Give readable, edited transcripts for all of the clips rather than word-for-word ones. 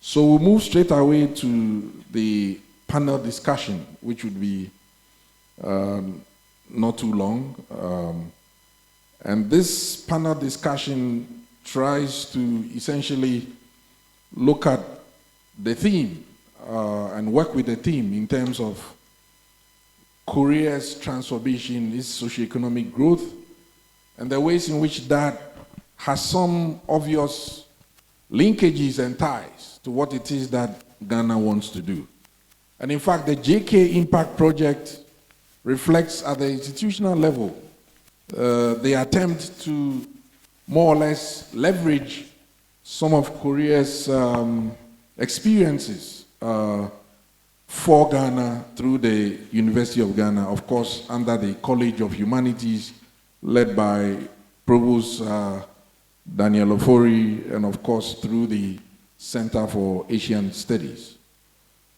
So we'll move straight away to the panel discussion, which would be not too long. And this panel discussion tries to essentially look at the theme and work with the theme in terms of Korea's transformation, its socio-economic growth, and the ways in which that has some obvious linkages and ties to what it is that Ghana wants to do. And in fact, the JK Impact Project reflects at the institutional level the attempt to more or less leverage some of Korea's experiences for Ghana through the University of Ghana, of course, under the College of Humanities, led by Provost Daniel Ofori, and of course through the Center for Asian Studies.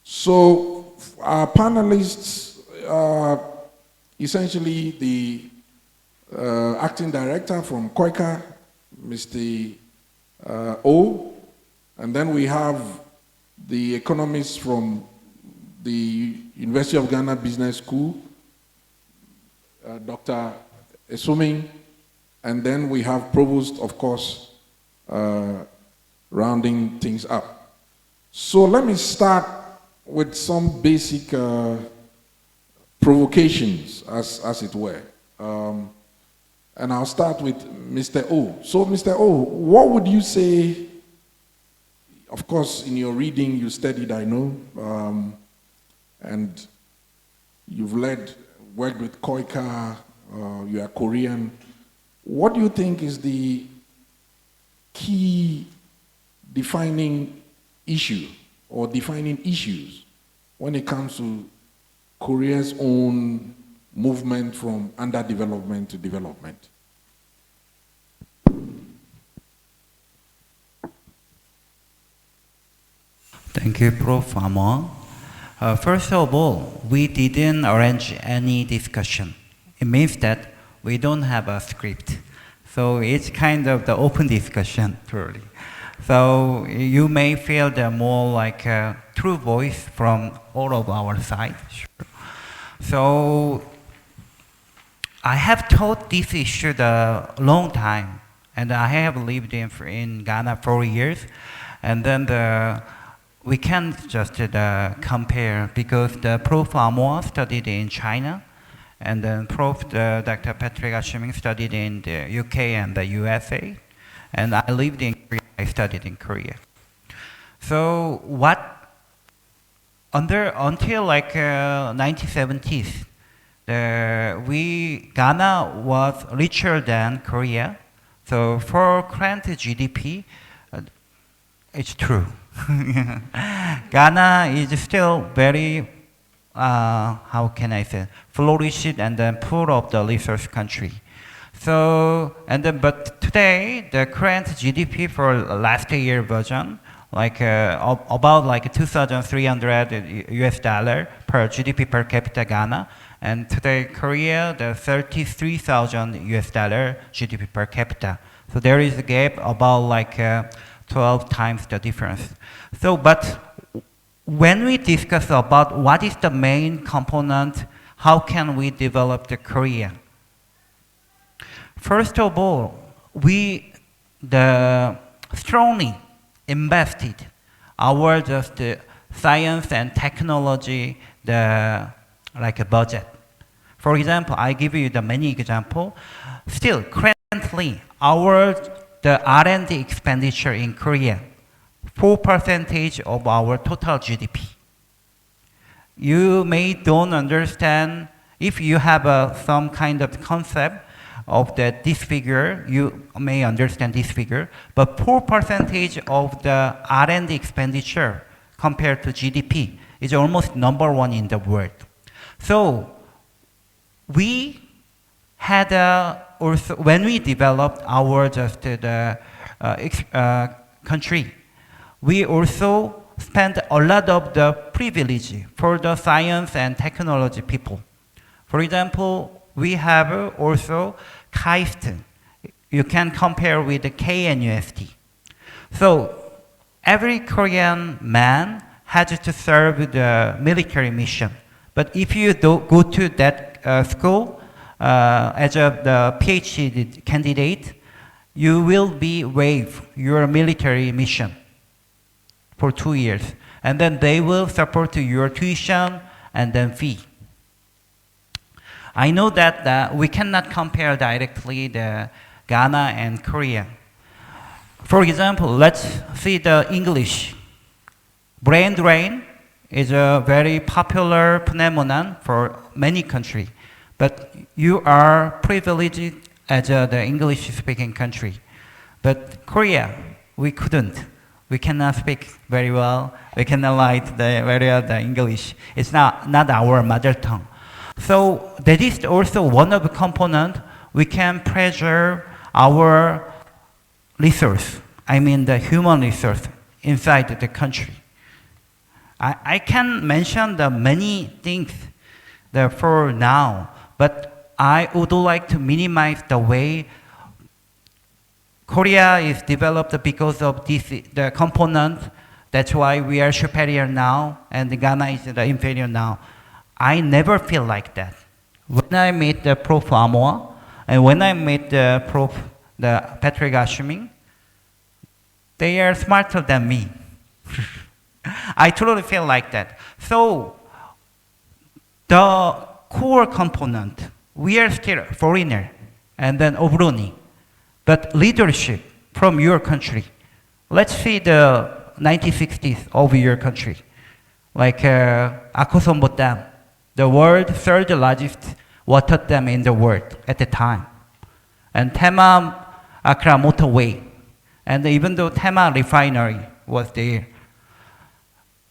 So our panelists are essentially the acting director from KOICA, Mr. O, and then we have the economists from the University of Ghana Business School, Dr. Esuming, and then we have Provost, of course, rounding things up. So let me start with some basic provocations, as it were. And I'll start with Mr. O. So, Mr. O, what would you say? Of course, in your reading, you studied, I know, and you've worked with KOICA, you are Korean. What do you think is the key defining issue or defining issues when it comes to Korea's own movement from underdevelopment to development? Thank you, Prof. Amon. First of all, we didn't arrange any discussion. It means that we don't have a script. So it's kind of the open discussion, truly. So you may feel the more like a true voice from all of our side. Sure. So I have taught this issue a long time, and I have lived in Ghana for years, and then we can't just compare because the Prof. Amor studied in China, and then Dr. PATRIOTISM studied in the UK and the USA, and I lived in Korea. I studied in Korea. So until like 1970s, Ghana was richer than Korea. So for current GDP, it's true. Ghana is still very, how can I say, flourished and then poor of the resource country. So, but today, the current GDP for last year version, like about like 2,300 US dollar per GDP per capita Ghana, and today Korea, the 33,000 US dollar GDP per capita. So there is a gap about like 12 times the difference. So, but when we discuss about what is the main component, how can we develop the Korea? First of all, we strongly invested our science and technology like a budget. For example, I give you the many example. Still, currently, the R&D expenditure in Korea, 4% of our total GDP. You may don't understand if you have some kind of concept of this figure, you may understand this figure, but 4% of the R&D expenditure compared to GDP is almost #1 in the world. So we had also, when we developed our country, we also spent a lot of the privilege for the science and technology people. For example, we have also KAIST. You can compare with the KNUST. So every Korean man has to serve the military mission. But if you go to that school as the PhD candidate, you will be waived your military mission for 2 years. And then they will support your tuition and then fee. I know that we cannot compare directly the Ghana and Korea. For example, let's see the English. Brain drain is a very popular phenomenon for many countries, but you are privileged as the English-speaking country. But Korea, we couldn't. We cannot speak very well. We cannot write very well the English. It's not our mother tongue. So that is also one of the components we can preserve our resource. I mean the human resource inside the country. I can mention the many things for now, but I would like to minimize the way Korea is developed because of the component. That's why we are superior now, and Ghana is the inferior now. I never feel like that. When I meet the Prof. Amoa, and when I meet the Patrick Ashiming, they are smarter than me. I totally feel like that. So, the core component, we are still foreigner, and then obroni. But leadership from your country, let's see the 1960s of your country, like Akosombo Dam, the world's third largest water dam in the world at the time, and Tema Accra motorway, and even though Tema refinery was there.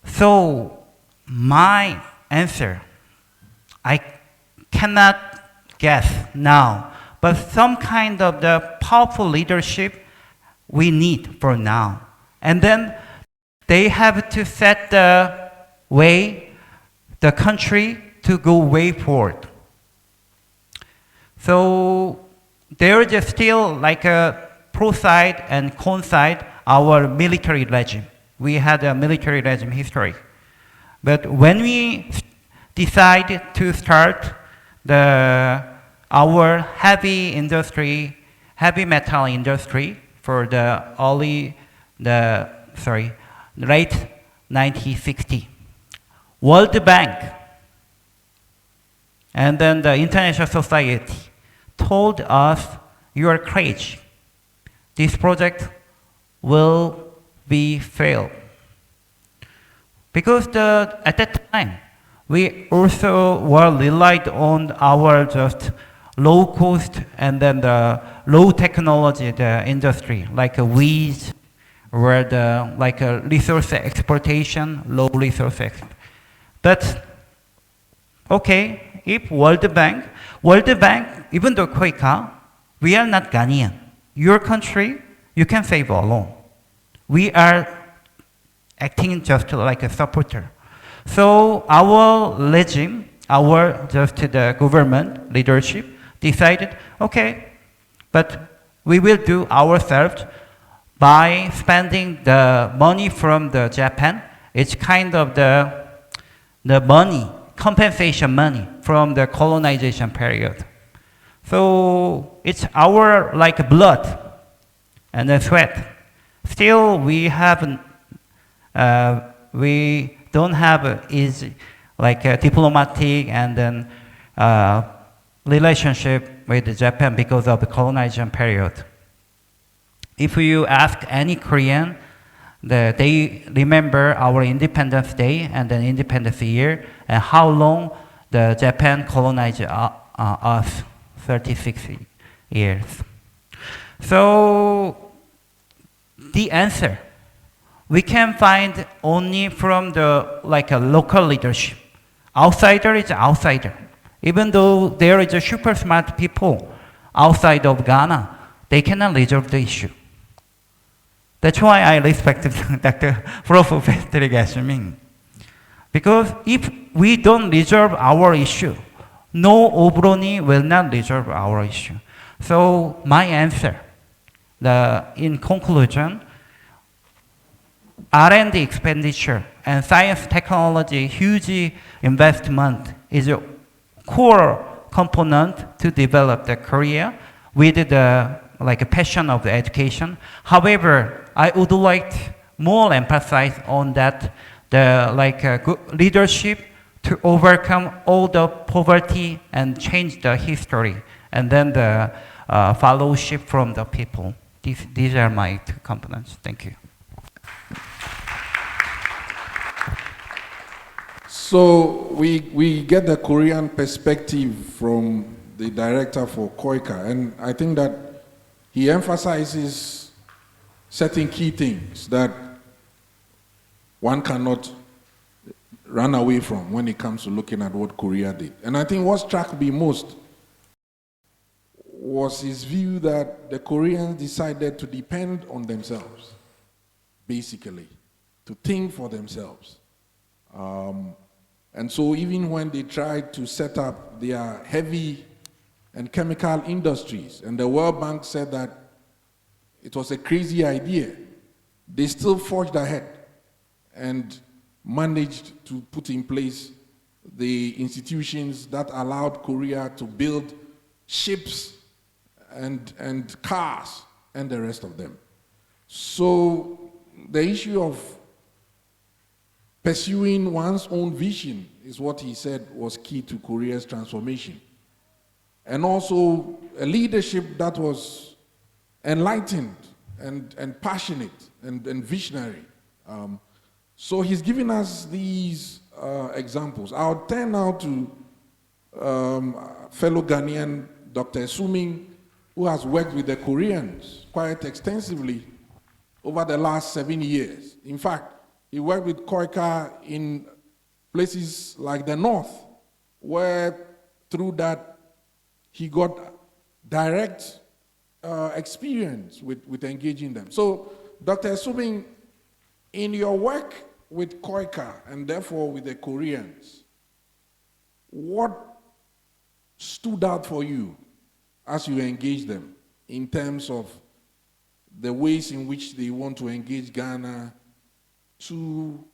So my answer, I cannot guess now, but some kind of the powerful leadership we need for now. And then they have to set the way, the country to go way forward. So there is still like a pro side and con side, our military regime. We had a military regime history. But when we decide to start our heavy metal industry for the late 1960, World Bank and then the international society told us, you are crazy. This project will be failed. Because at that time, we also were relied on our just low cost and then the low technology industry, like weeds, where like resource exploitation, low resource But okay, if World Bank, even though Koika, we are not Ghanaian. Your country, you can save alone. We are acting just like a supporter. So our regime, the government leadership decided, okay, but we will do ourselves by spending the money from the Japan. It's kind of the money, compensation money from the colonization period. So it's our like blood and the sweat. Still, we don't have easy like a diplomatic and then relationship with Japan because of the colonization period. If you ask any Korean, they remember our Independence Day and then Independence Year and how long the Japan colonized us, 36 years. So the answer we can find only from the like a local leadership. Outsider is outsider. Even though there is a super smart people outside of Ghana, they cannot resolve the issue. That's why I respect Dr. Prof. Patrick Ashiming. Because if we don't resolve our issue, no obroni will not resolve our issue. So my answer, in conclusion, R&D expenditure and science technology huge investment is a core component to develop the Korea with the like a passion of the education. However, I would like to more emphasize on that the like good leadership to overcome all the poverty and change the history, and then the fellowship from the people. These are my two components. Thank you. So we get the Korean perspective from the director for KOICA, and I think that he emphasizes certain key things that one cannot run away from when it comes to looking at what Korea did. And I think what struck me most was his view that the Koreans decided to depend on themselves, basically, to think for themselves. And so even when they tried to set up their heavy and chemical industries, and the World Bank said that it was a crazy idea, they still forged ahead and managed to put in place the institutions that allowed Korea to build ships and cars and the rest of them. So the issue of pursuing one's own vision is what he said was key to Korea's transformation. And also a leadership that was enlightened and passionate and visionary. So he's giving us these examples. I'll turn now to fellow Ghanaian Dr. Suming, who has worked with the Koreans quite extensively over the last 7 years. In fact, he worked with KOICA in places like the North, where through that he got direct experience with engaging them. So, Dr. Suming, in your work with KOICA and therefore with the Koreans, what stood out for you as you engage them in terms of the ways in which they want to engage Ghana to,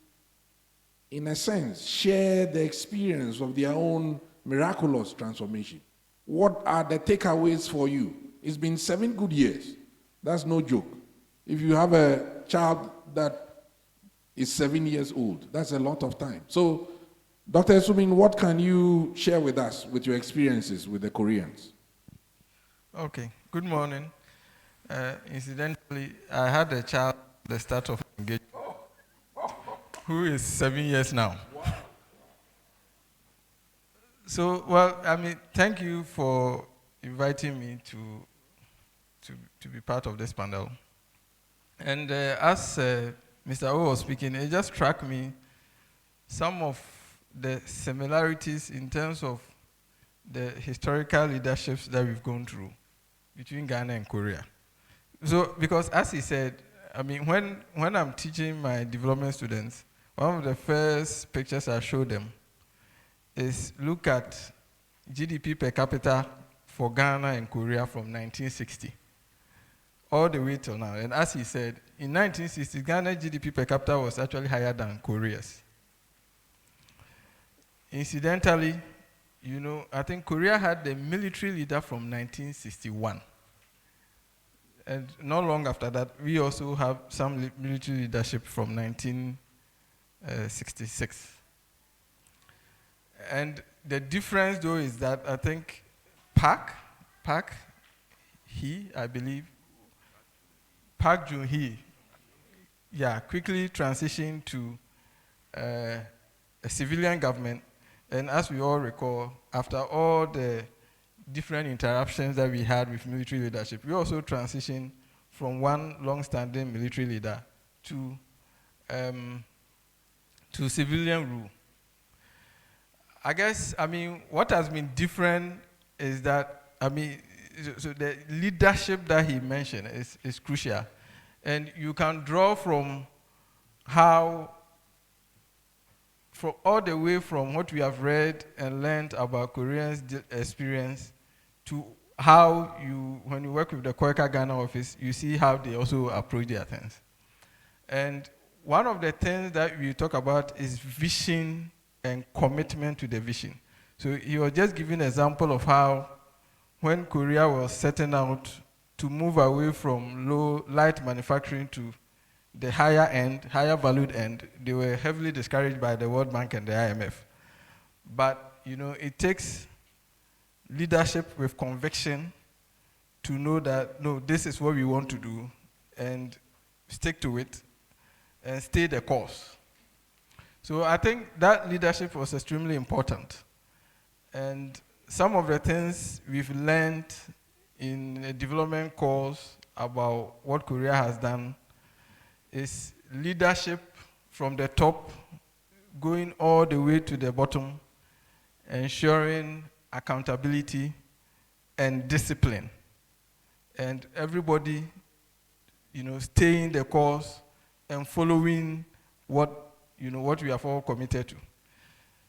in a sense, share the experience of their own miraculous transformation? What are the takeaways for you? It's been 7 good years. That's no joke. If you have a child that is 7 years old, that's a lot of time. So, Dr. Suming, what can you share with us with your experiences with the Koreans? Okay, good morning. Incidentally, I had a child at the start of engagement who is 7 years now. Wow. So, well, I mean, thank you for inviting me to be part of this panel. And as Mr. O was speaking, it just struck me some of the similarities in terms of the historical leaderships that we've gone through between Ghana and Korea. So, because as he said, I mean, when I'm teaching my development students, one of the first pictures I show them is look at GDP per capita for Ghana and Korea from 1960 all the way till now. And as he said, in 1960, Ghana's GDP per capita was actually higher than Korea's. Incidentally, you know, I think Korea had the military leader from 1961. And not long after that, we also have some military leadership from 1966. And the difference, though, is that I think Park Geun-hye, quickly transitioned to a civilian government. And as we all recall, after all the different interruptions that we had with military leadership, we also transitioned from one long-standing military leader to civilian rule. I guess, I mean, what has been different is that, I mean, so the leadership that he mentioned is crucial. And you can draw from all the way from what we have read and learned about Koreans' experience to how when you work with the KOICA Ghana office, you see how they also approach their things. And one of the things that we talk about is vision and commitment to the vision. So he was just giving an example of how when Korea was setting out to move away from light manufacturing to the higher end, higher valued end, they were heavily discouraged by the World Bank and the IMF. But it takes leadership with conviction to know that, no, this is what we want to do, and stick to it, and stay the course. So I think that leadership was extremely important. And some of the things we've learned in a development course about what Korea has done is leadership from the top, going all the way to the bottom, ensuring accountability and discipline. And everybody, staying the course and following what we are all committed to.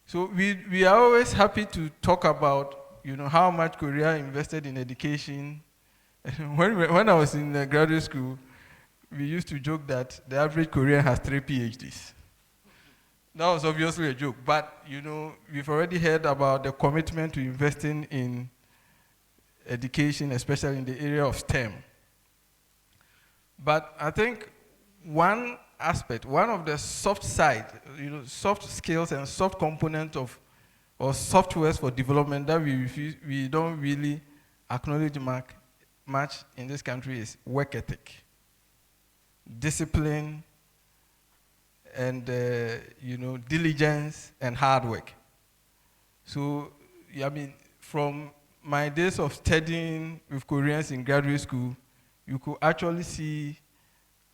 So we are always happy to talk about, how much Korea invested in education. When I was in graduate school, we used to joke that the average Korean has 3 PhDs. That was obviously a joke, but we've already heard about the commitment to investing in education, especially in the area of STEM. But I think one aspect, one of the soft side, soft skills and soft component of or softwares for development that we don't really acknowledge much in this country is work ethic, discipline, and diligence and hard work. So from my days of studying with Koreans in graduate school, you could actually see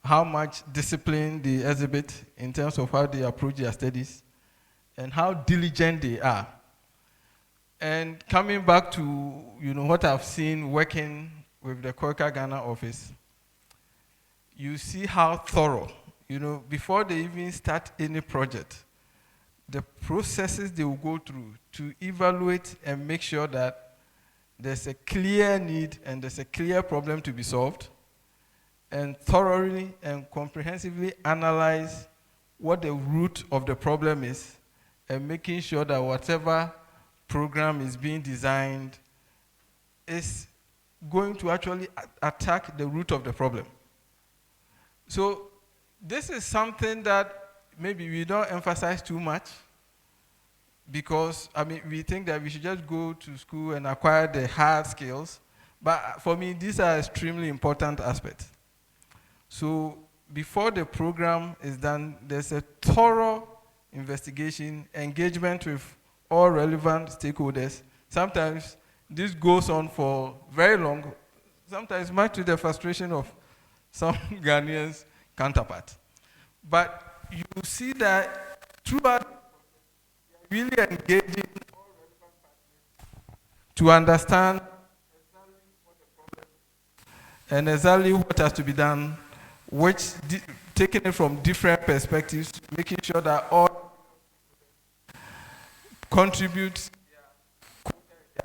how much discipline they exhibit in terms of how they approach their studies and how diligent they are. And coming back to what I've seen working with the Koika Ghana office, you see how thorough, before they even start any project, the processes they will go through to evaluate and make sure that there's a clear need and there's a clear problem to be solved, and thoroughly and comprehensively analyze what the root of the problem is, and making sure that whatever program is being designed is going to actually attack the root of the problem. So this is something that maybe we don't emphasize too much, because we think that we should just go to school and acquire the hard skills. But for me, these are extremely important aspects. So before the program is done, there's a thorough investigation, engagement with all relevant stakeholders. Sometimes this goes on for very long, sometimes much to the frustration of some Ghanaians counterparts. But you see that throughout, really engaging all relevant parties to understand exactly what the problem is and exactly what has to be done, which taking it from different perspectives, making sure that all contribute to the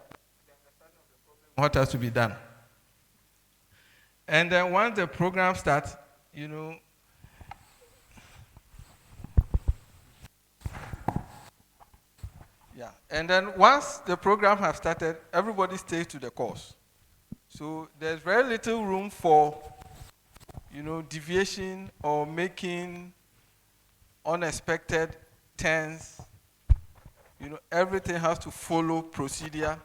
understanding of the problem, what has to be done. And then once the program starts, and then once the program has started, everybody stays to the course. So there's very little room for deviation or making unexpected turns. Everything has to follow procedure,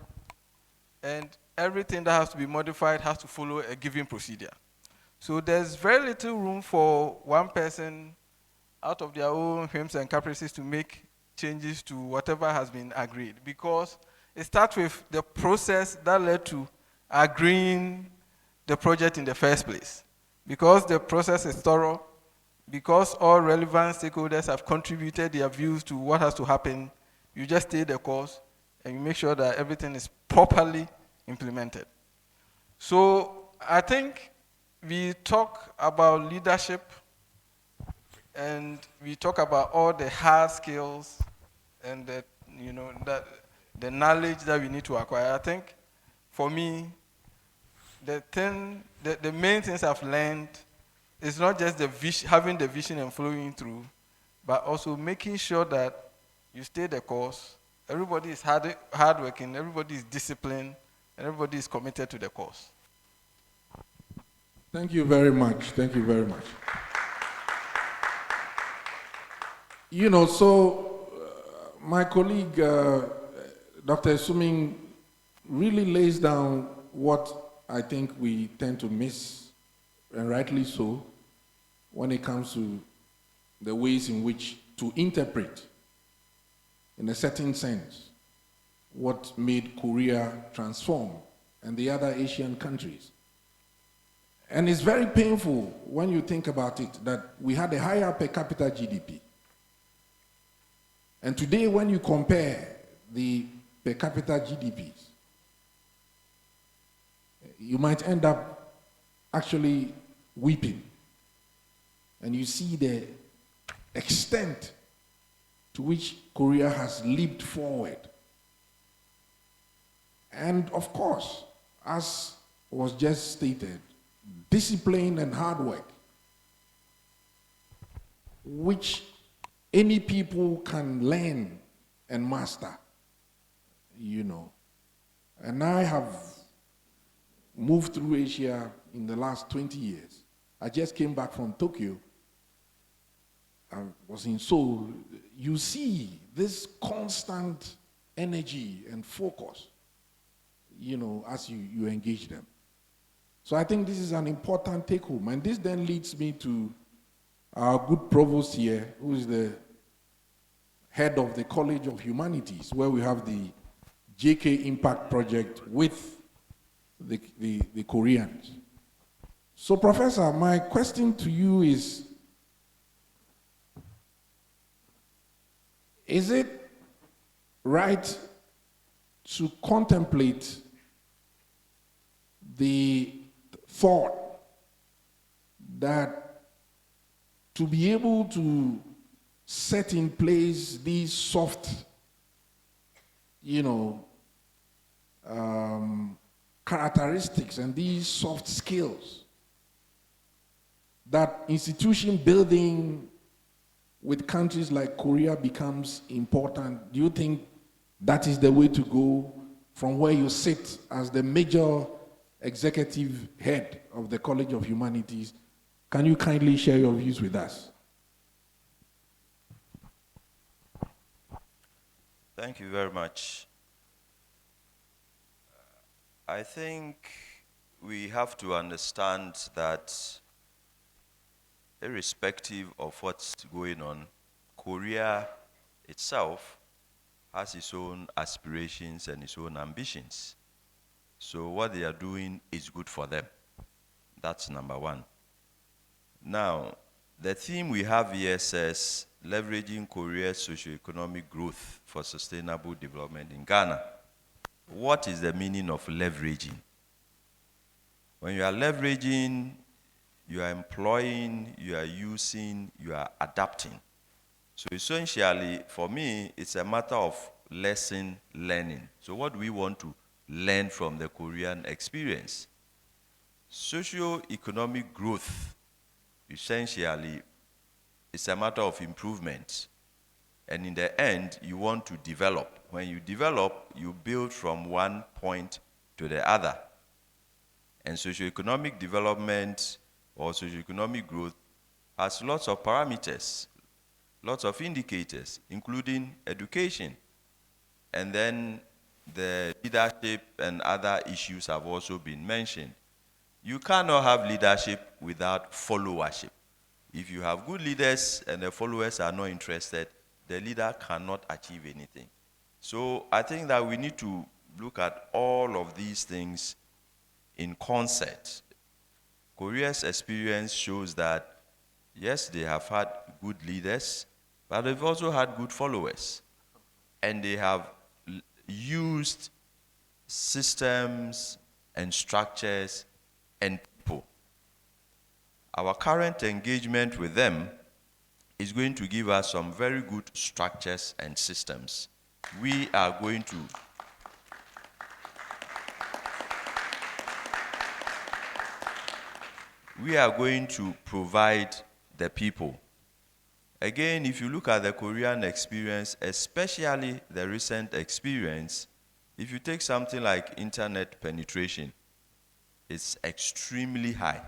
and everything that has to be modified has to follow a given procedure. So there's very little room for one person out of their own whims and caprices to make changes to whatever has been agreed, because it starts with the process that led to agreeing the project in the first place. Because the process is thorough, because all relevant stakeholders have contributed their views to what has to happen, you just stay the course and you make sure that everything is properly implemented. So I think we talk about leadership and we talk about all the hard skills and the knowledge that we need to acquire. I think for me, the main things I've learned it's not just having the vision and following through, but also making sure that you stay the course. Everybody is hardworking, everybody is disciplined, and everybody is committed to the cause. Thank you very much. Thank you very much. You know, so my colleague, Dr. Suming, really lays down what I think we tend to miss, and rightly so, when it comes to the ways in which to interpret, in a certain sense, what made Korea transform and the other Asian countries. And it's very painful when you think about it that we had a higher per capita GDP. And today, when you compare the per capita GDPs, you might end up actually weeping. And you see the extent to which Korea has leaped forward. And of course, as was just stated, discipline and hard work, which any people can learn and master, you know. And I have moved through Asia in the last 20 years. I just came back from Tokyo. I was in Seoul. You see this constant energy and focus, you know, as you engage them. So I think this is an important take home. And this then leads me to our good provost here, who is the head of the College of Humanities, where we have the JK Impact Project with the Koreans. So, Professor, my question to you is it right to contemplate the thought that to be able to set in place these soft, you know, characteristics and these soft skills, that institution building with countries like Korea becomes important? Do you think that is the way to go from where you sit as the major executive head of the College of Humanities? Can you kindly share your views with us? Thank you very much. I think we have to understand that irrespective of what's going on, Korea itself has its own aspirations and its own ambitions. So what they are doing is good for them. That's number one. Now, the theme we have here says, leveraging Korea's socio-economic growth for sustainable development in Ghana. What is the meaning of leveraging? When you are leveraging, you are employing, you are using, you are adapting. So essentially, for me, it's a matter of lesson learning. So what do we want to learn from the Korean experience? Socio-economic growth, essentially, is a matter of improvement. And in the end, you want to develop. When you develop, you build from one point to the other. And socio-economic development or socio-economic growth has lots of parameters, lots of indicators, including education. And then the leadership and other issues have also been mentioned. You cannot have leadership without followership. If you have good leaders and the followers are not interested, the leader cannot achieve anything. So I think that we need to look at all of these things in concert. Korea's experience shows that, yes, they have had good leaders, but they've also had good followers. And they have used systems and structures and people. Our current engagement with them is going to give us some very good structures and systems. We are going to we are going to provide the people. Again, if you look at the Korean experience, especially the recent experience, if you take something like internet penetration, it's extremely high.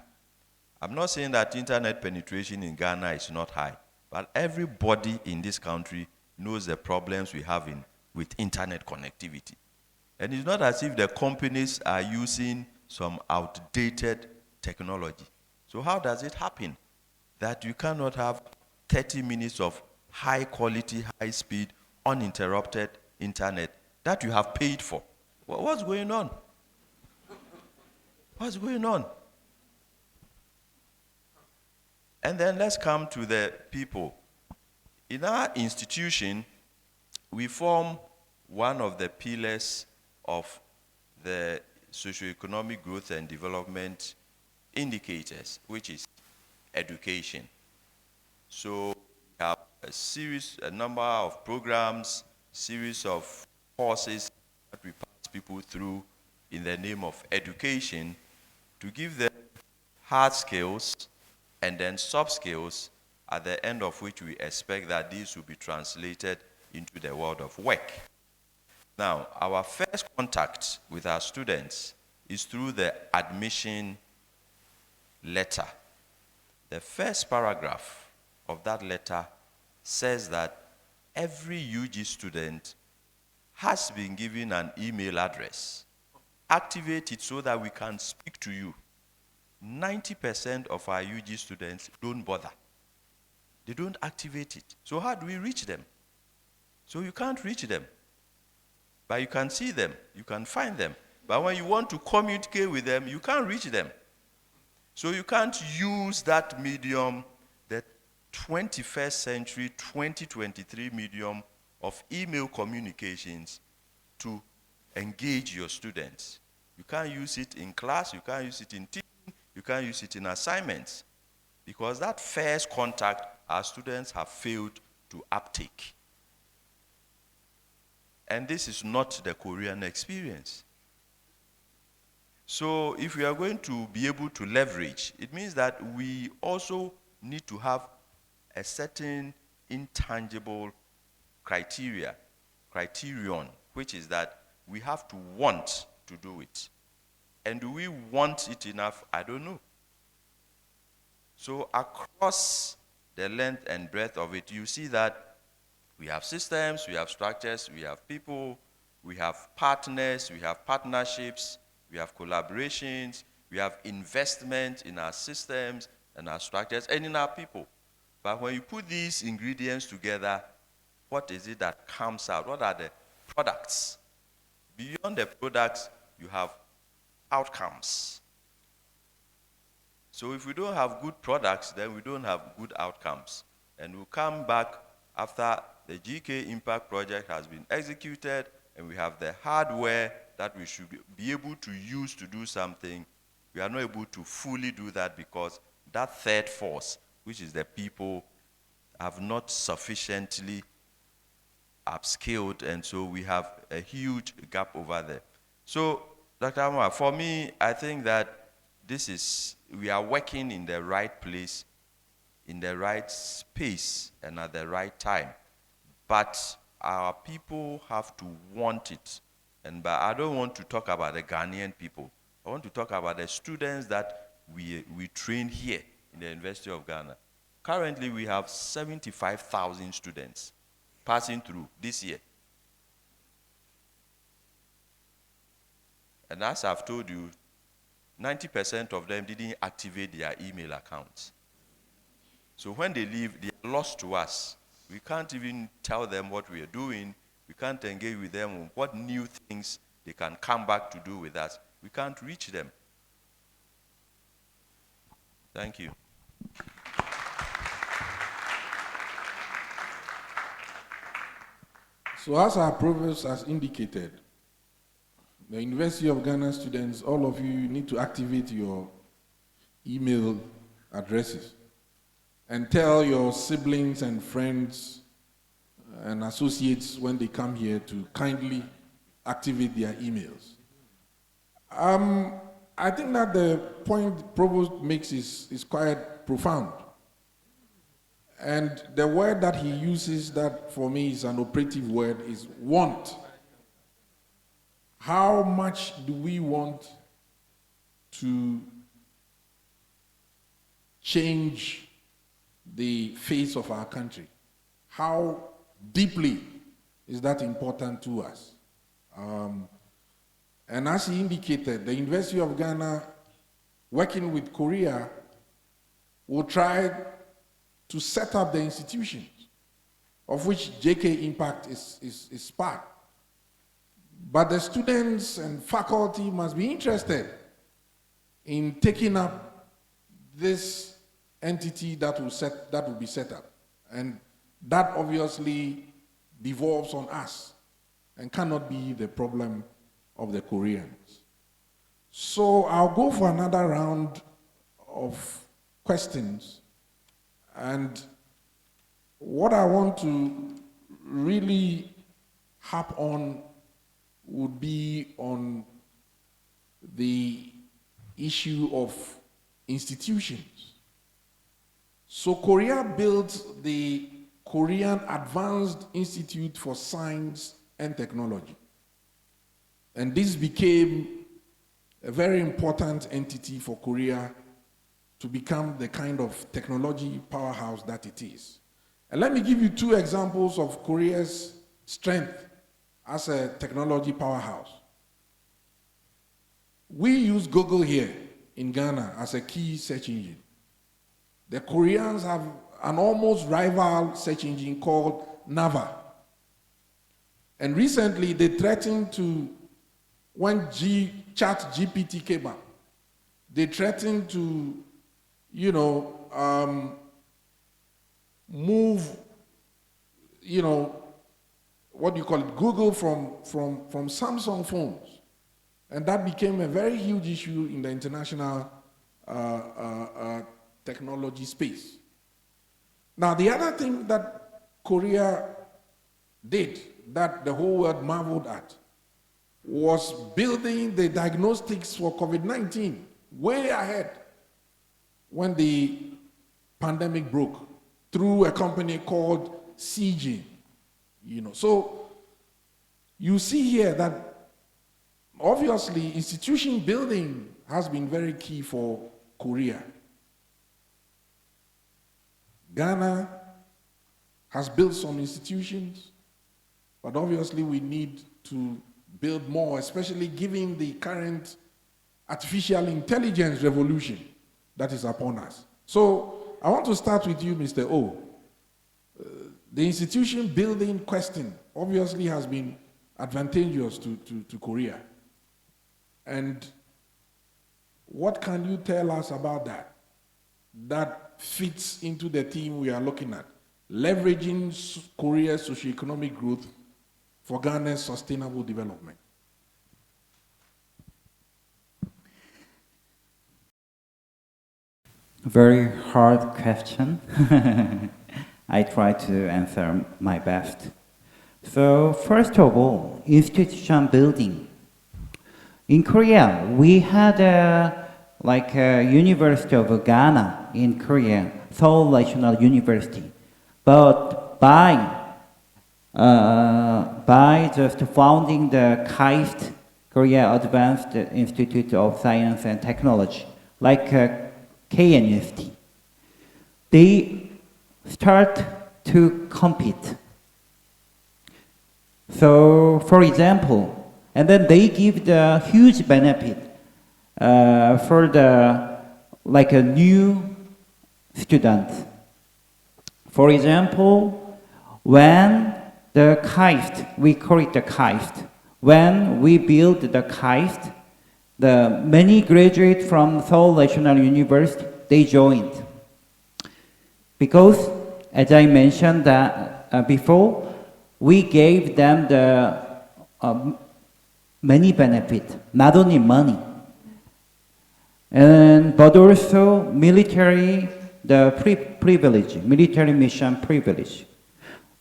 I'm not saying that internet penetration in Ghana is not high, but everybody in this country knows the problems we have with internet connectivity. And it's not as if the companies are using some outdated technology. So how does it happen that you cannot have 30 minutes of high quality, high speed, uninterrupted internet that you have paid for? What's going on? What's going on? And then let's come to the people. In our institution, we form one of the pillars of the socio-economic growth and development indicators, which is education. So we have a number of programs, series of courses that we pass people through in the name of education to give them hard skills and then soft skills, at the end of which we expect that these will be translated into the world of work. Now, our first contact with our students is through the admission letter. The first paragraph of that letter says that every UG student has been given an email address. Activate it so that we can speak to you. 90% of our UG students don't bother. They don't activate it. So how do we reach them? So you can't reach them. But you can see them, you can find them. But when you want to communicate with them, you can't reach them. So you can't use that medium, the 21st century, 2023 medium of email communications to engage your students. You can't use it in class, you can't use it in teaching, you can't use it in assignments. Because that first contact, our students have failed to uptake. And this is not the Korean experience. So if we are going to be able to leverage, it means that we also need to have a certain intangible criterion, which is that we have to want to do it. And do we want it enough? I don't know. So across the length and breadth of it, you see that we have systems, we have structures, we have people, we have partners, we have partnerships, we have collaborations, we have investment in our systems and our structures and in our people. But when you put these ingredients together, what is it that comes out? What are the products? Beyond the products, you have outcomes. So if we don't have good products, then we don't have good outcomes. And we'll come back after the GK Impact Project has been executed and we have the hardware that we should be able to use to do something. We are not able to fully do that because that third force, which is the people, have not sufficiently upskilled, and so we have a huge gap over there. So, Dr. Amar, for me, I think that we are working in the right place, in the right space, and at the right time. But our people have to want it. But I don't want to talk about the Ghanaian people. I want to talk about the students that we train here in the University of Ghana. Currently, we have 75,000 students passing through this year. And as I've told you, 90% of them didn't activate their email accounts. So when they leave, they are lost to us. We can't even tell them what we are doing. We can't engage with them on what new things they can come back to do with us. We can't reach them. Thank you. So as our provost has indicated, the University of Ghana students, all of you need to activate your email addresses and tell your siblings and friends and associates when they come here to kindly activate their emails. I think that the point Provost makes is quite profound. And the word that he uses that for me is an operative word is want. How much do we want to change the face of our country? How deeply is that important to us? And as he indicated, the University of Ghana, working with Korea, will try to set up the institutions, of which JK Impact is part. But the students and faculty must be interested in taking up this entity that will be set up. And that obviously devolves on us and cannot be the problem of the Koreans. So I'll go for another round of questions. And what I want to really harp on would be on the issue of institutions. So Korea built the Korean Advanced Institute for Science and Technology. And this became a very important entity for Korea to become the kind of technology powerhouse that it is. And let me give you two examples of Korea's strength as a technology powerhouse. We use Google here in Ghana as a key search engine. The Koreans have an almost rival search engine called Nava. And recently they threatened to, when ChatGPT came up, they threatened to, move, what do you call it, Google from Samsung phones. And that became a very huge issue in the international technology space. Now, the other thing that Korea did that the whole world marveled at was building the diagnostics for COVID-19 way ahead when the pandemic broke through a company called CG. So you see here that obviously institution building has been very key for Korea. Ghana has built some institutions, but obviously we need to build more, especially given the current artificial intelligence revolution that is upon us. So I want to start with you, Mr. O. The institution building question obviously has been advantageous to Korea. And what can you tell us about that fits into the theme we are looking at, leveraging Korea's socio-economic growth for Ghana's sustainable development? Very hard question. I try to answer my best. So first of all, institution building. In Korea, we had a University of Ghana in Korea, Seoul National University. But by just founding the KAIST, Korea Advanced Institute of Science and Technology, like KNUST, they start to compete. So, for example, and then they give the huge benefit for a new student. For example, when the KAIST, we call it the KAIST, when we build the KAIST, the many graduates from Seoul National University, they joined. Because, as I mentioned before, we gave them the many benefits, not only money, but also military privilege, military mission privilege.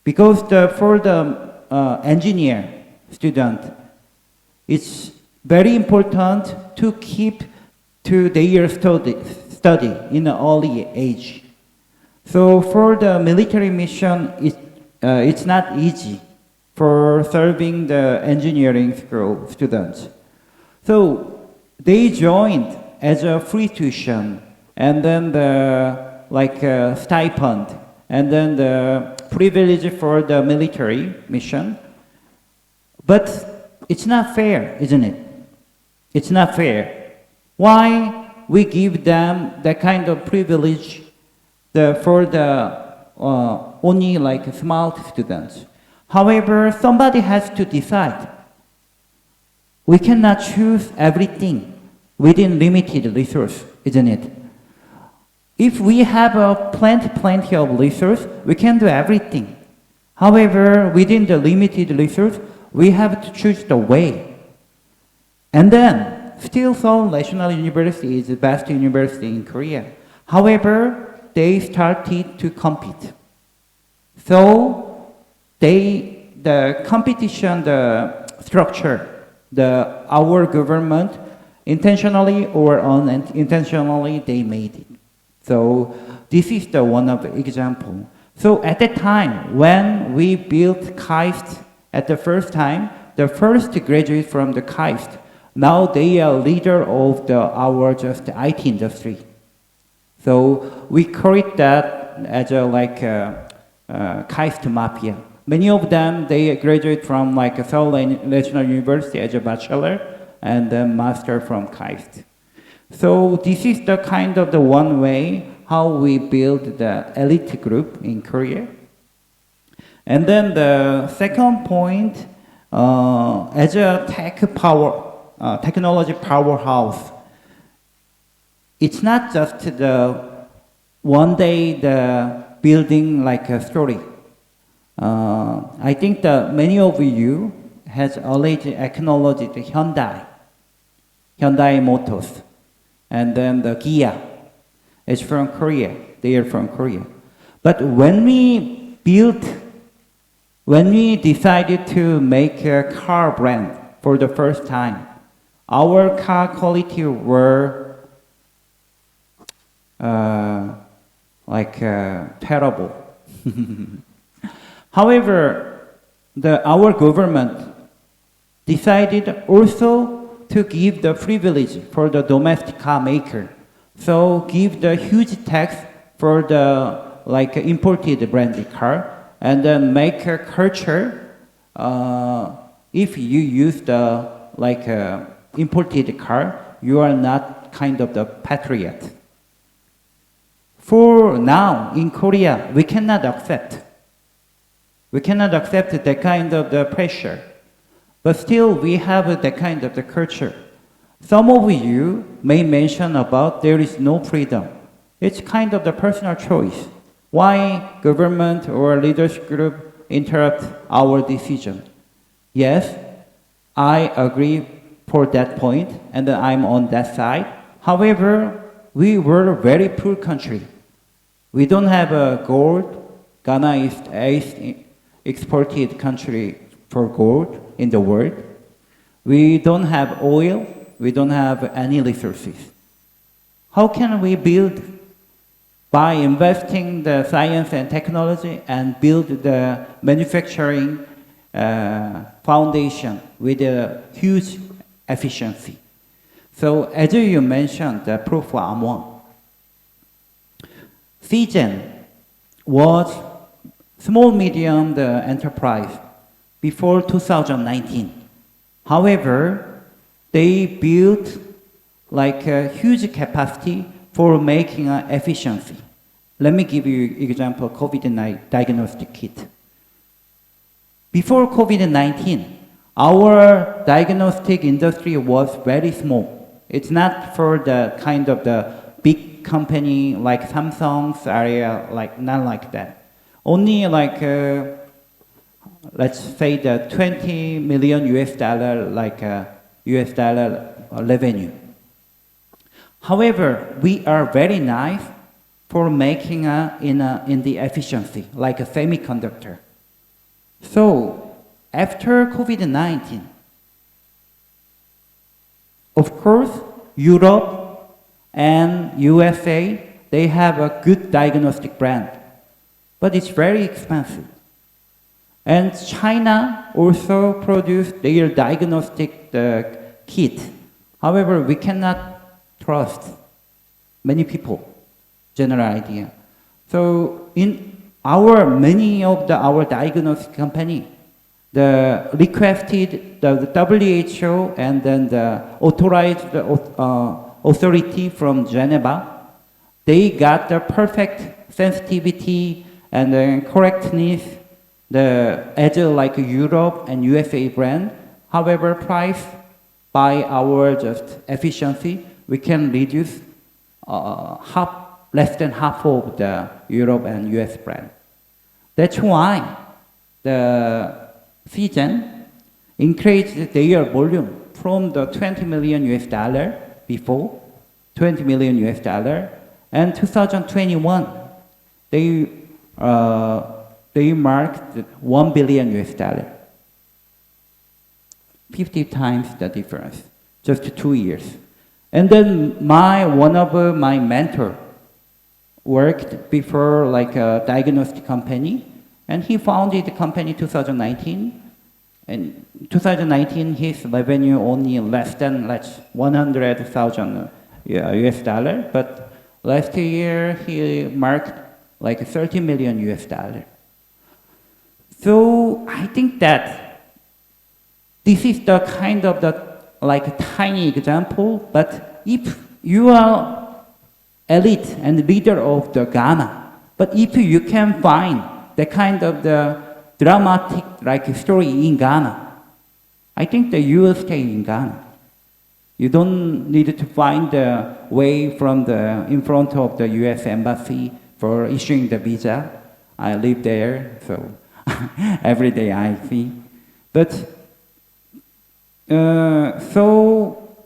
Because for the engineer student, it's very important to keep to their study in an early age. So for the military mission, it's not easy for serving the engineering school students. So they joined as a free tuition, and then the stipend, and then the privilege for the military mission. But it's not fair, isn't it? It's not fair. Why we give them that kind of privilege for the only smart students? However, somebody has to decide. We cannot choose everything within limited resource, isn't it? If we have plenty of resource, we can do everything. However, within the limited resource, we have to choose the way. And then, still Seoul National University is the best university in Korea. However, they started to compete. So, the competition, the structure, our government, intentionally or unintentionally, they made it. So, this is the one of the example. So, at the time, when we built KAIST at the first time, the first graduate from the KAIST, now they are leader of our IT industry. So we call it that as KAIST mafia. Many of them, they graduate from Seoul National University as a bachelor and then master from KAIST. So this is the kind of the one way how we build the elite group in Korea. And then the second point, as a technology powerhouse, it's not just the one day the building a story. I think that many of you has already acknowledged Hyundai Motors, and then the Kia is from Korea. They are from Korea. But when we decided to make a car brand for the first time, our car quality were terrible. However, our government decided also to give the privilege for the domestic car maker. So give the huge tax for the imported branded car, and then make a culture. If you use the imported car, you are not kind of the patriot. For now in Korea, we cannot accept that kind of the pressure. But still, we have that kind of the culture. Some of you may mention about there is no freedom. It's kind of the personal choice. Why government or leadership group interrupt our decision? Yes, I agree for that point, and I'm on that side. However, we were a very poor country. We don't have gold. Ghana is the 8th exported country for gold in the world. We don't have oil. We don't have any resources. How can we build? By investing the science and technology and build the manufacturing foundation with a huge efficiency. So as you mentioned, the proof for Amwon. CGen was small medium the enterprise before 2019. However, they built a huge capacity for making efficiency. Let me give you an example, COVID-19 diagnostic kit. Before COVID-19, our diagnostic industry was very small. It's not for the kind of the big company like Samsung's area, not like that. Only let's say the 20 million US dollar, US dollar revenue. However, we are very nice for making in the efficiency, like a semiconductor. So, after COVID-19, of course, Europe And USA, they have a good diagnostic brand, but it's very expensive. And China also produced their diagnostic kit. However, we cannot trust many people, general idea. So in many of our diagnostic company, the requested the WHO and then the authorized authority from Geneva, they got the perfect sensitivity and the correctness, as like Europe and USA brand. However, price by our just efficiency, we can reduce less than half of the Europe and US brand. That's why the Seagen increased their volume from the 20 million US dollar before, 20 million US dollar, and 2021 they marked 1 billion US dollar. 50 times the difference, just 2 years. And then one of my mentor worked before like a diagnostic company, and he founded the company 2019. And 2019, his revenue only less than 100,000 US dollar, but last year he marked like 30 million US dollar. So I think that this is the kind of like a tiny example, but if you are elite and leader of the Ghana, but if you can find the kind of the dramatic like story in Ghana, I think that you will stay in Ghana. You don't need to find the way from in front of the US embassy for issuing the visa. I live there, so every day I see. But so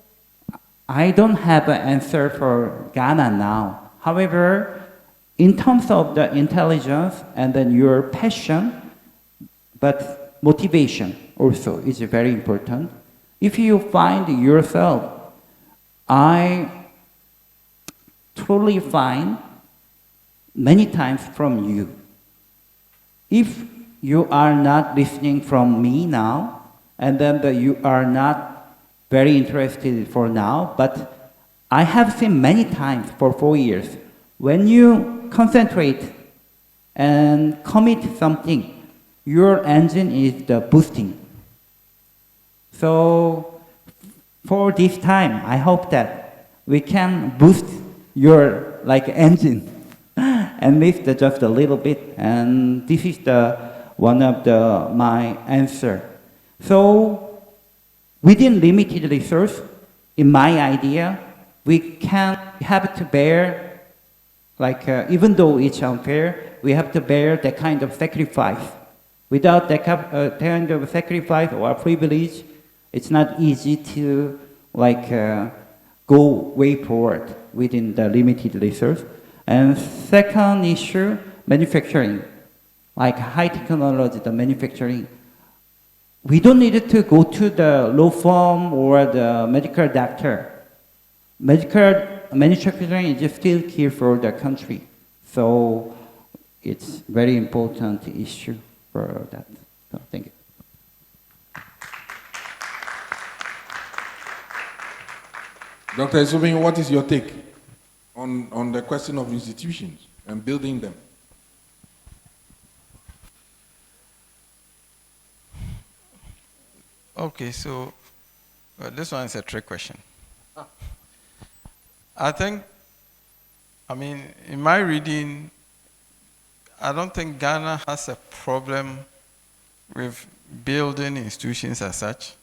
I don't have an answer for Ghana now. However, in terms of the intelligence and then your passion, but motivation also is very important. If you find yourself, I truly find many times from you. If you are not listening from me now, and then you are not very interested for now, but I have seen many times for 4 years, when you concentrate and commit something, your engine is the boosting. So for this time, I hope that we can boost your like engine and lift just a little bit. And this is one of my answer. So within limited resource, in my idea, we have to bear, like even though it's unfair, we have to bear that kind of sacrifice. Without that kind of sacrifice or privilege, it's not easy to like go way forward within the limited resource. And second issue, manufacturing, like high technology, the manufacturing. We don't need to go to the law firm or the medical doctor. Medical manufacturing is still key for the country. So it's very important issue for that. So thank you. Dr. Esubin, what is your take on the question of institutions and building them? Okay, so this one is a trick question. I think, in my reading, I don't think Ghana has a problem with building institutions as such,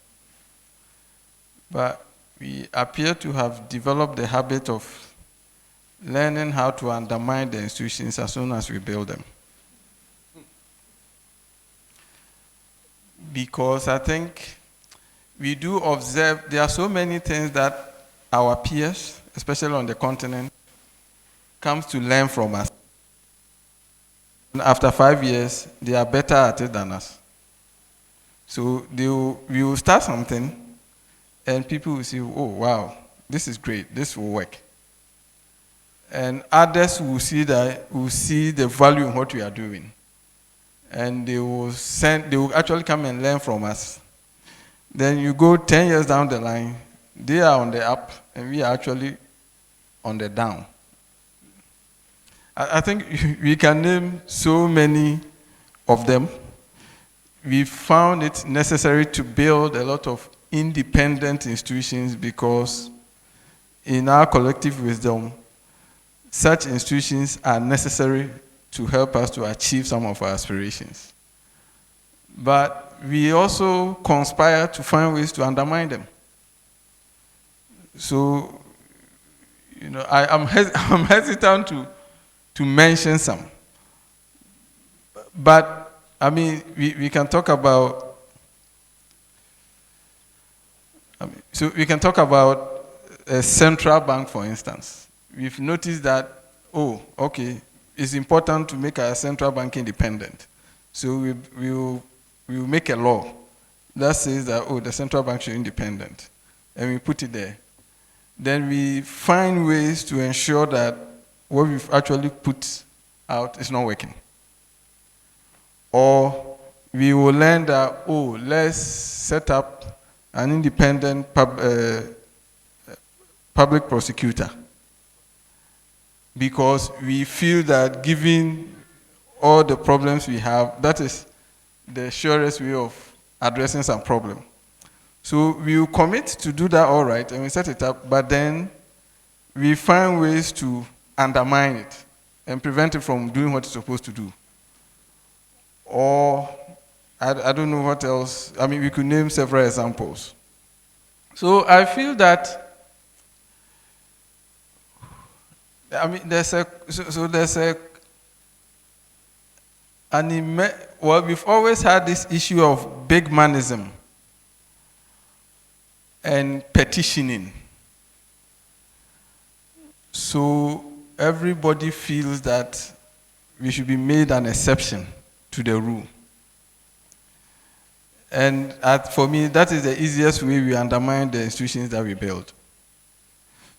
but we appear to have developed the habit of learning how to undermine the institutions as soon as we build them. Because I think we do observe there are so many things that our peers, especially on the continent, comes to learn from us. And after 5 years, they are better at it than us. So we will start something, and people will say, oh, wow, this is great, this will work. and others will see the value in what we are doing, and they will actually come and learn from us. Then you go 10 years down the line, they are on the up, and we are actually on the down. I think we can name so many of them. We found it necessary to build a lot of independent institutions because in our collective wisdom, such institutions are necessary to help us to achieve some of our aspirations. But we also conspire to find ways to undermine them. So, I'm hesitant to mention some. But, we can talk about, we can talk about a central bank, for instance. We've noticed that, it's important to make our central bank independent. So we will make a law that says that, the central bank should be independent. And we put it there. Then we find ways to ensure that what we've actually put out is not working. Or we will learn that, let's set up an independent public prosecutor. Because we feel that given all the problems we have, that is the surest way of addressing some problem. So we will commit to do that all right, and we set it up, but then we find ways to undermine it and prevent it from doing what it's supposed to do. Or, I don't know what else. We could name several examples. So I feel that we've always had this issue of big manism and petitioning. So everybody feels that we should be made an exception to the rule. And for me, that is the easiest way we undermine the institutions that we build.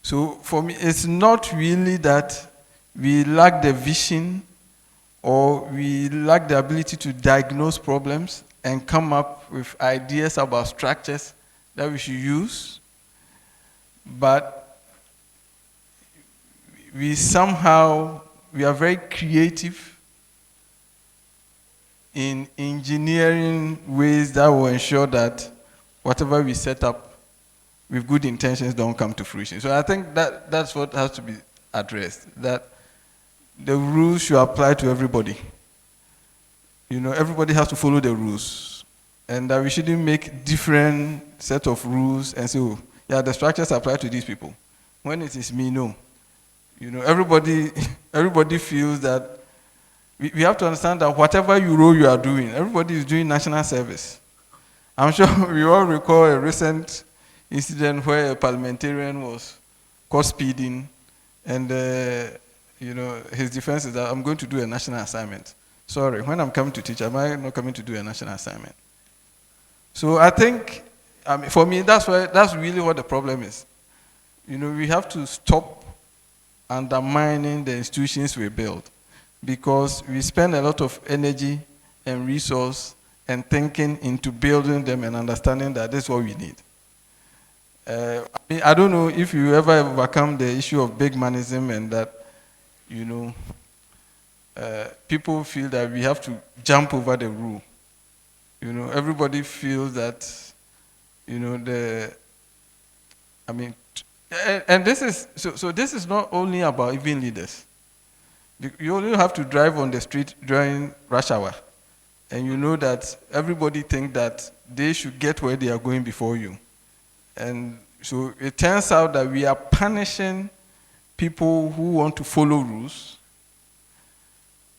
So for me, it's not really that we lack the vision or we lack the ability to diagnose problems and come up with ideas about structures that we should use, but we are very creative in engineering ways that will ensure that whatever we set up with good intentions don't come to fruition. So I think that's what has to be addressed, that the rules should apply to everybody. Everybody has to follow the rules. And that we shouldn't make different set of rules and say, the structures apply to these people. When it is me, no. Everybody feels that we have to understand that whatever role you are doing, everybody is doing national service. I'm sure we all recall a recent incident where a parliamentarian was caught speeding, and his defense is that I'm going to do a national assignment. Sorry, when I'm coming to teach, am I not coming to do a national assignment? So I think, for me, that's really what the problem is. We have to stop undermining the institutions we build, because we spend a lot of energy and resource and thinking into building them and understanding that this is what we need. I don't know if you ever overcome the issue of big manism and that, people feel that we have to jump over the rule. Everybody feels that, and this is, so this is not only about even leaders. You only have to drive on the street during rush hour, and you know that everybody thinks that they should get where they are going before you. And so it turns out that we are punishing people who want to follow rules.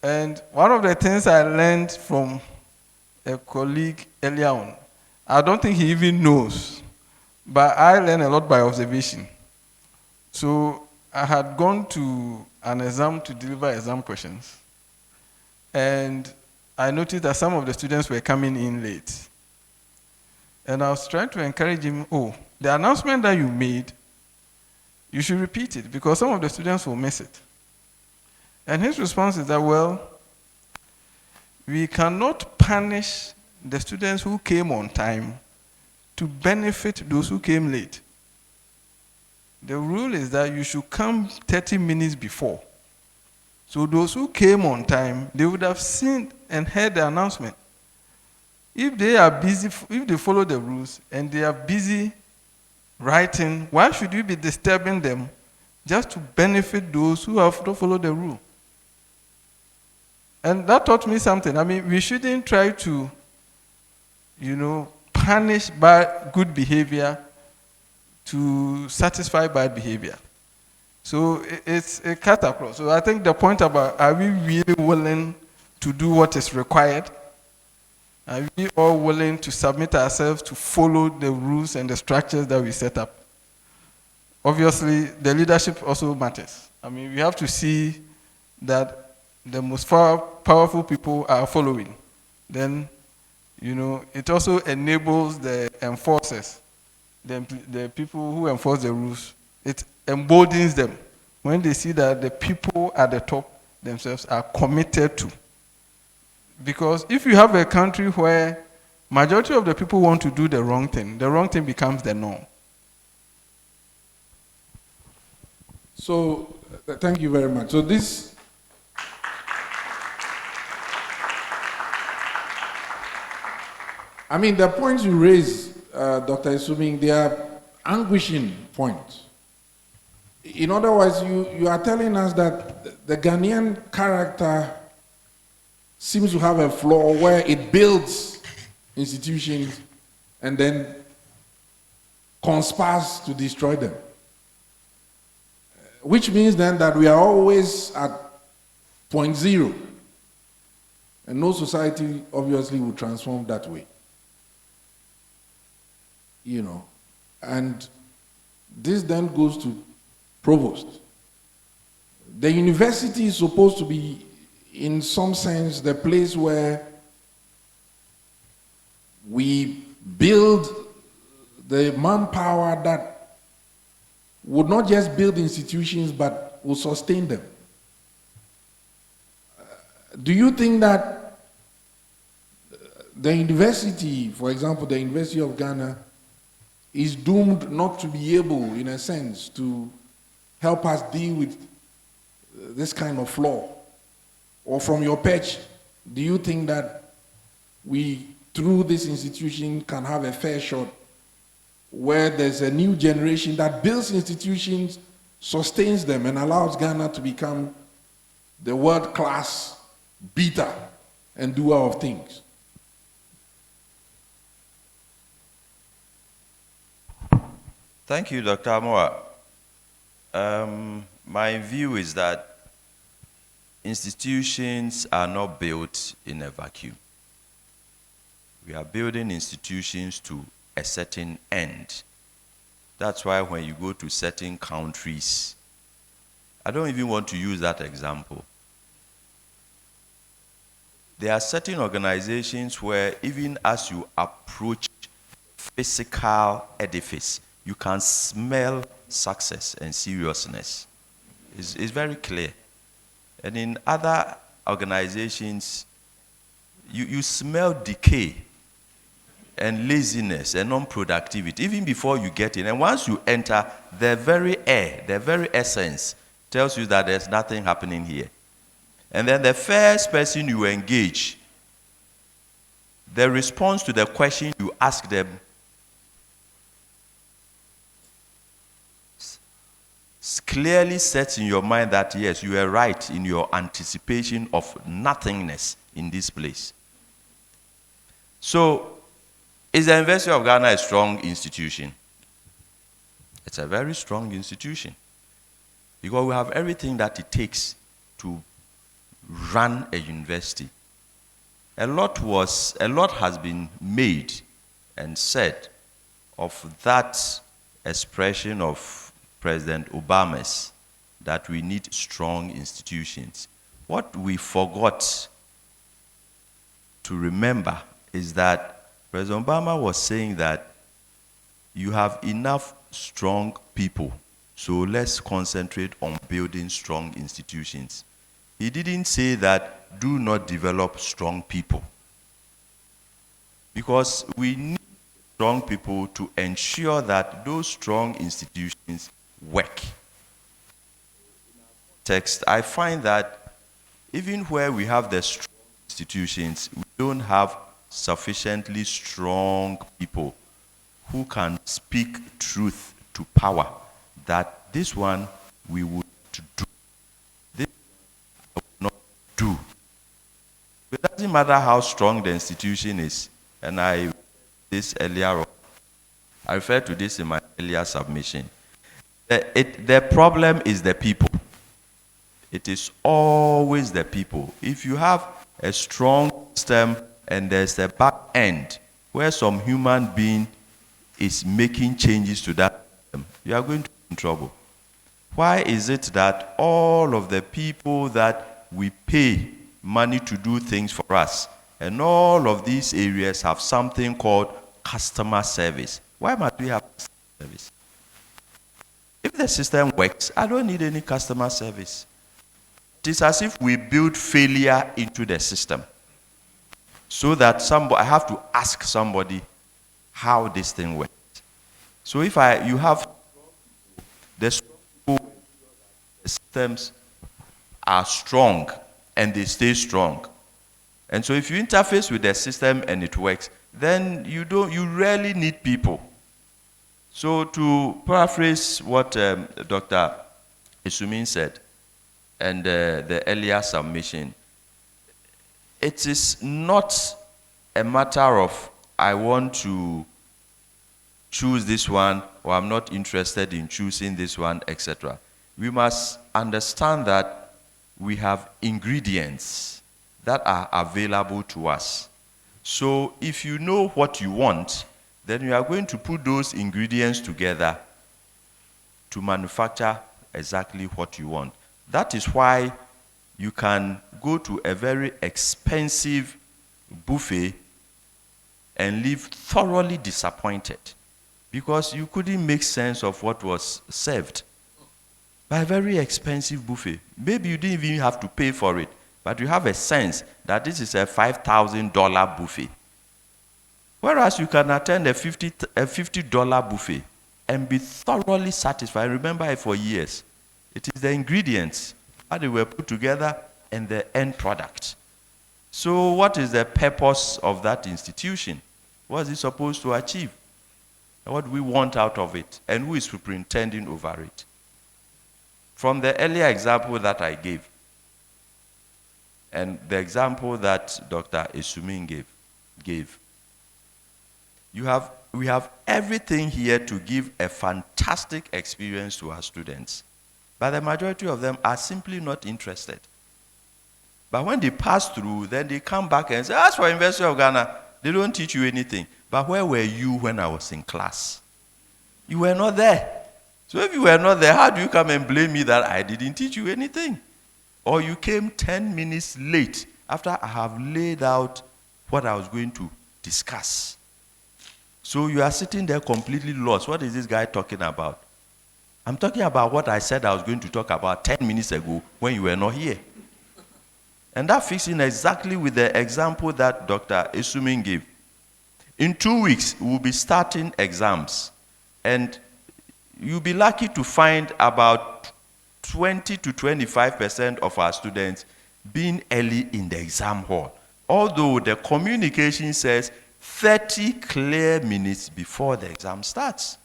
And one of the things I learned from a colleague earlier on, I don't think he even knows, but I learned a lot by observation. So I had gone to an exam to deliver exam questions, and I noticed that some of the students were coming in late. And I was trying to encourage him, the announcement that you made, you should repeat it because some of the students will miss it. And his response is that, well, we cannot punish the students who came on time to benefit those who came late. The rule is that you should come 30 minutes before. So those who came on time, they would have seen and heard the announcement. If they are busy, if they follow the rules and they are busy writing, why should you be disturbing them just to benefit those who have to follow the rule? And that taught me something. I mean, we shouldn't try to, punish good behavior to satisfy bad behavior. So it's a cut across. So I think the point about, are we really willing to do what is required? Are we all willing to submit ourselves to follow the rules and the structures that we set up? Obviously, the leadership also matters. I mean, we have to see that the most powerful people are following. Then, it also enables the enforcers, the people who enforce the rules. It emboldens them when they see that the people at the top themselves are committed to. Because if you have a country where majority of the people want to do the wrong thing becomes the norm. So, thank you very much. So this, I mean, the points you raise, Dr. Isubing, they are anguishing points. In other words, you are telling us that the Ghanaian character seems to have a flaw where it builds institutions and then conspires to destroy them. Which means then that we are always at point zero. And no society obviously will transform that way. And this then goes to provost. The university is supposed to be, in some sense, the place where we build the manpower that would not just build institutions but will sustain them. Do you think that the university, for example, the University of Ghana, is doomed not to be able, in a sense, to help us deal with this kind of flaw? Or from your perch, do you think that we, through this institution, can have a fair shot where there's a new generation that builds institutions, sustains them, and allows Ghana to become the world-class beater and doer of things? Thank you, Dr. Amoa. My view is that institutions are not built in a vacuum. We are building institutions to a certain end. That's why when you go to certain countries, I don't even want to use that example. There are certain organizations where even as you approach physical edifice, you can smell success and seriousness. It's very clear. And in other organizations, you smell decay and laziness and non-productivity, even before you get in. And once you enter, the very air, the very essence tells you that there's nothing happening here. And then the first person you engage, the response to the question you ask them clearly sets in your mind that, yes, you are right in your anticipation of nothingness in this place. So, is the University of Ghana a strong institution? It's a very strong institution because we have everything that it takes to run a university. A lot has been made and said of that expression of President Obama's, that we need strong institutions. What we forgot to remember is that President Obama was saying that you have enough strong people So let's concentrate on building strong institutions. He didn't say that do not develop strong people. Because we need strong people to ensure that those strong institutions work. Text, I find that even where we have the strong institutions, we don't have sufficiently strong people who can speak truth to power, that this one we would do, this I would not do. It doesn't matter how strong the institution is, and I referred to this in my earlier submission. The problem is the people. It is always the people. If you have a strong system and there's a back end where some human being is making changes to that system, you are going to be in trouble. Why is it that all of the people that we pay money to do things for us, and all of these areas have something called customer service? Why must we have customer service? If the system works, I don't need any customer service. It is as if we build failure into the system, so that I have to ask somebody how this thing works. So if you have the systems are strong and they stay strong, and so if you interface with the system and it works, then you rarely need people. So to paraphrase what Dr. Isumin said, and the earlier submission, it is not a matter of I want to choose this one or I'm not interested in choosing this one, etc. We must understand that we have ingredients that are available to us. So if you know what you want, then you are going to put those ingredients together to manufacture exactly what you want. That is why you can go to a very expensive buffet and leave thoroughly disappointed because you couldn't make sense of what was served by a very expensive buffet. Maybe you didn't even have to pay for it, but you have a sense that this is a $5,000 buffet. Whereas you can attend a $50 buffet and be thoroughly satisfied. Remember it for years. It is the ingredients, how they were put together, and the end product. So what is the purpose of that institution? What is it supposed to achieve? What do we want out of it? And who is superintending over it? From the earlier example that I gave, and the example that Dr. Isumin gave, we have everything here to give a fantastic experience to our students. But the majority of them are simply not interested. But when they pass through, then they come back and say, as for University of Ghana, they don't teach you anything. But where were you when I was in class? You were not there. So if you were not there, how do you come and blame me that I didn't teach you anything? Or you came 10 minutes late after I have laid out what I was going to discuss. So you are sitting there completely lost. What is this guy talking about? I'm talking about what I said I was going to talk about 10 minutes ago when you were not here. And that fits in exactly with the example that Dr. Isumin gave. In 2 weeks, we'll be starting exams. And you'll be lucky to find about 20 to 25% of our students being early in the exam hall. Although the communication says 30 clear minutes before the exam starts.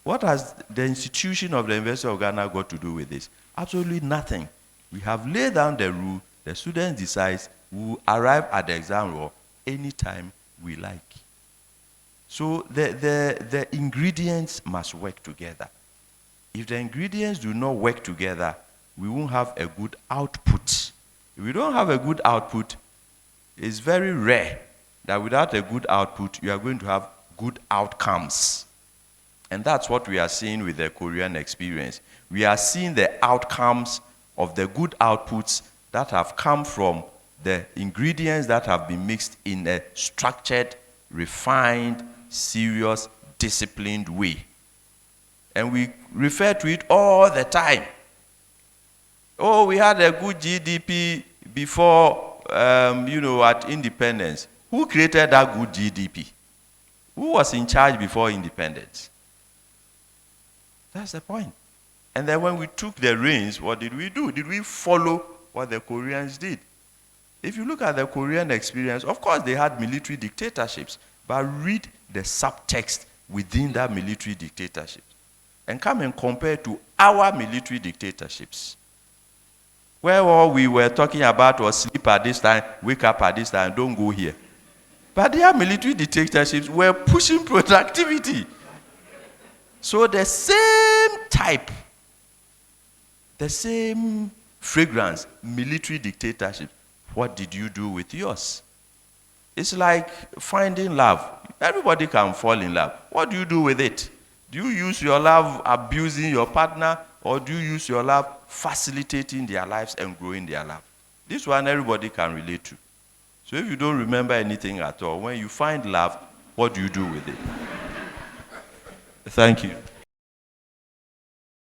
What has the institution of the University of Ghana got to do with this? Absolutely nothing. We have laid down the rule. The students decide we will arrive at the exam hall anytime we like. So the ingredients must work together. If the ingredients do not work together, we won't have a good output. If we don't have a good output, it's very rare that without a good output, you are going to have good outcomes. And that's what we are seeing with the Korean experience. We are seeing the outcomes of the good outputs that have come from the ingredients that have been mixed in a structured, refined, serious, disciplined way. And we refer to it all the time. Oh, we had a good GDP before, at independence. Who created that good GDP? Who was in charge before independence? That's the point. And then when we took the reins, what did we do? Did we follow what the Koreans did? If you look at the Korean experience, of course they had military dictatorships, but read the subtext within that military dictatorship and come and compare to our military dictatorships. Where all we were talking about was sleep at this time, wake up at this time, don't go here. But their military dictatorships were pushing productivity. So the same type, the same fragrance, military dictatorship, what did you do with yours? It's like finding love. Everybody can fall in love. What do you do with it? Do you use your love abusing your partner, or do you use your love facilitating their lives and growing their love? This one everybody can relate to. So if you don't remember anything at all, when you find love, what do you do with it? Thank you.